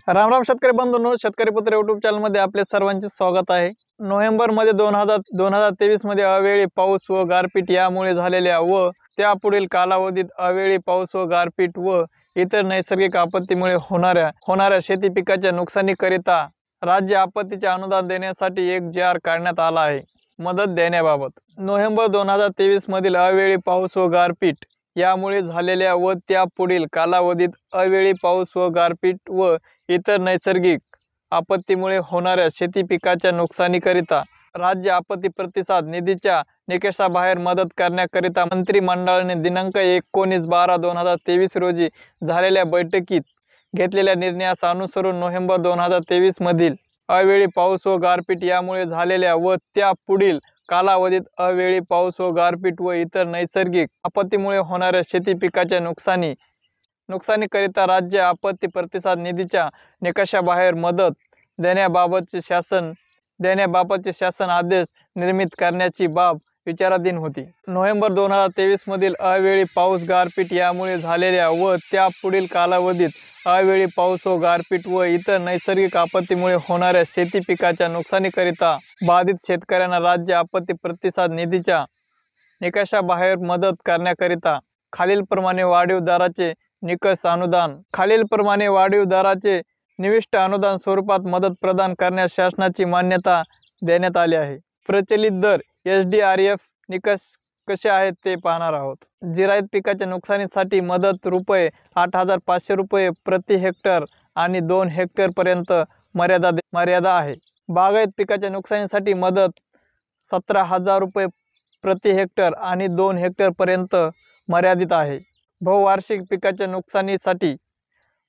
राम राम शेतकरी बंधूंनो, शेतकरी पुत्र यूट्यूब चॅनल मध्ये आपले सर्वांचे स्वागत आहे। नोव्हेंबर मध्ये 2023 मध्ये अवेळी पाऊस व गारपीट यामुळे झालेल्या व त्यापुढील कालावधीत अवेळी पाऊस व गारपीट व इतर नैसर्गिक आपत्तीमुळे होणाऱ्या शेती पिकाच्या नुकसानीकरिता राज्य आपत्तीचे अनुदान देण्यासाठी एक जी.आर. काढण्यात आला आहे। मदत देण्याबाबत नोव्हेंबर 2023 मधील अवेळी पाऊस व गारपीट यामुळे झालेल्या व त्यापुढील कालावधीत अवेळी पाऊस व गारपीट व इतर नैसर्गिक आपत्तीमुळे होणाऱ्या शेती पिकाच्या नुकसानीकरिता राज्य आपत्ती प्रतिसाद निधीच्या निकषाबाहेर मदत करण्याकरिता मंत्रिमंडळाने दिनांक 19/12/2023 रोजी झालेल्या बैठकीत घेतलेल्या निर्णयास अनुसरून नोव्हेंबर 2023 मधील अवेळी पाऊस व गारपीट यामुळे झालेल्या व त्यापुढील कालावधीत अवेळी पाऊस व गारपीट व इतर नैसर्गिक आपत्तीमुळे होणाऱ्या शेती पिकाच्या नुकसानीकरिता राज्य आपत्ती प्रतिसाद निधीच्या निकषाबाहेर मदत देण्याबाबतचे शासन आदेश निर्मित करण्याची बाब विचाराधीन होती। नोव्हेंबर 2023 मधील अवेळी पाऊस गारपीट यामुळे झालेल्या व त्यापुढील कालावधीत अवेळी पाऊस व गारपीट व इतर नैसर्गिक आपत्तीमुळे होणाऱ्या शेती पिकाच्या नुकसानीकरिता बाधित शेतकऱ्यांना राज्य आपत्ती प्रतिसाद निधीच्या निकषाबाहेर मदत करण्याकरिता खालीलप्रमाणे वाढीव दराचे निविष्ट अनुदान स्वरूपात मदत प्रदान करण्यास शासनाची मान्यता देण्यात आली आहे। प्रचलित दर SDRF निकष कसे आहेत ते पाहणार आहोत। जिरायत पिकाच्या नुकसानीसाठी मदत ₹8,500 प्रति हेक्टर आणि 2 हेक्टर पर्यंत मर्यादा आहे। बागायत पिकाच्या नुकसानीसाठी मदत ₹17,000 प्रति हेक्टर आणि 2 हेक्टर पर्यंत मर्यादित आहे। बहुवार्षिक पिकाच्या नुकसानीसाठी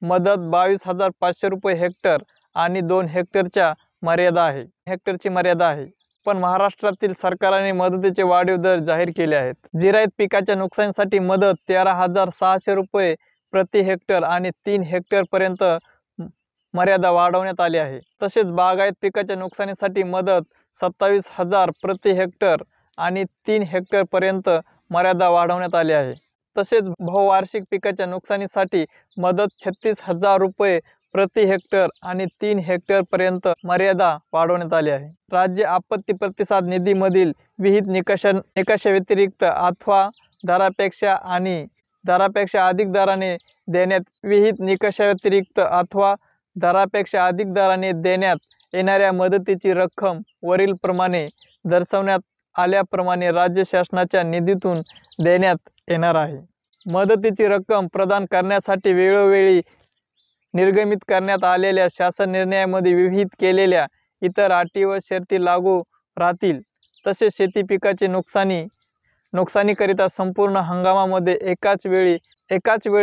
मदत ₹22,500 हेक्टर आणि 2 हेक्टरची मर्यादा आहे। पण महाराष्ट्रातील सरकारने मदतीचे वाढीव दर जाहीर केले आहेत। जिरायत पिकाच्या नुकसानीसाठी मदत ₹13,600 प्रति हेक्टर आणि 3 हेक्टर पर्यंत मर्यादा वाढवण्यात आली आहे। तसेच बागायत पिकाच्या नुकसानीसाठी मदत 27,000 प्रति हेक्टर आणि 3 हेक्टर पर्यंत मर्यादा वाढवण्यात आली आहे। तसेच बहुवार्षिक पिकाच्या नुकसानीसाठी मदत ₹36,000 प्रति हेक्टर आणि 3 हेक्टर पर्यंत मर्यादा वाढवण्यात आली आहे। राज्य आपत्ती प्रतिसाद निधीमधील विहित निकषाव्यतिरिक्त अथवा दरापेक्षा अधिक दराने देण्यात येणाऱ्या मदतीची रक्कम वरील प्रमाणे दर्शवण्यात आल्याप्रमाणे राज्य शासनाच्या निधीतून देण्यात येणार आहे। मदतीची रक्कम प्रदान करण्यासाठी वेळोवेळी निर्गमित करण्यात आलेल्या शासन निर्णयामध्ये विहित केलेल्या इतर अटी व शर्ती लागू राहतील। तसेच शेती पिकाचे नुकसानीकरिता संपूर्ण हंगामामध्ये एकाच वेळी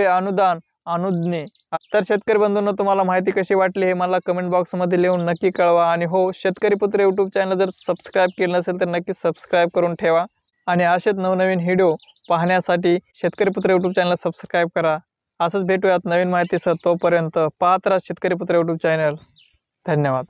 अनुदाने। तर शेतकरी बंधूंनो, तुम्हाला माहिती कशी वाटली हे मला कमेंट बॉक्समध्ये लिहून नक्की कळवा। आणि हो, शेतकरी पुत्र यूट्यूब चॅनल जर सबस्क्राईब केलं नसेल तर नक्की सबस्क्राईब करून ठेवा। आणि असेच नवनवीन व्हिडिओ पाहण्यासाठी शेतकरी पुत्र यूट्यूब चॅनल सबस्क्राईब करा। असंच भेटूयात नवीन माहितीसह। तोपर्यंत पाहत राहा शेतकरी पुत्र यूट्यूब चॅनल। धन्यवाद।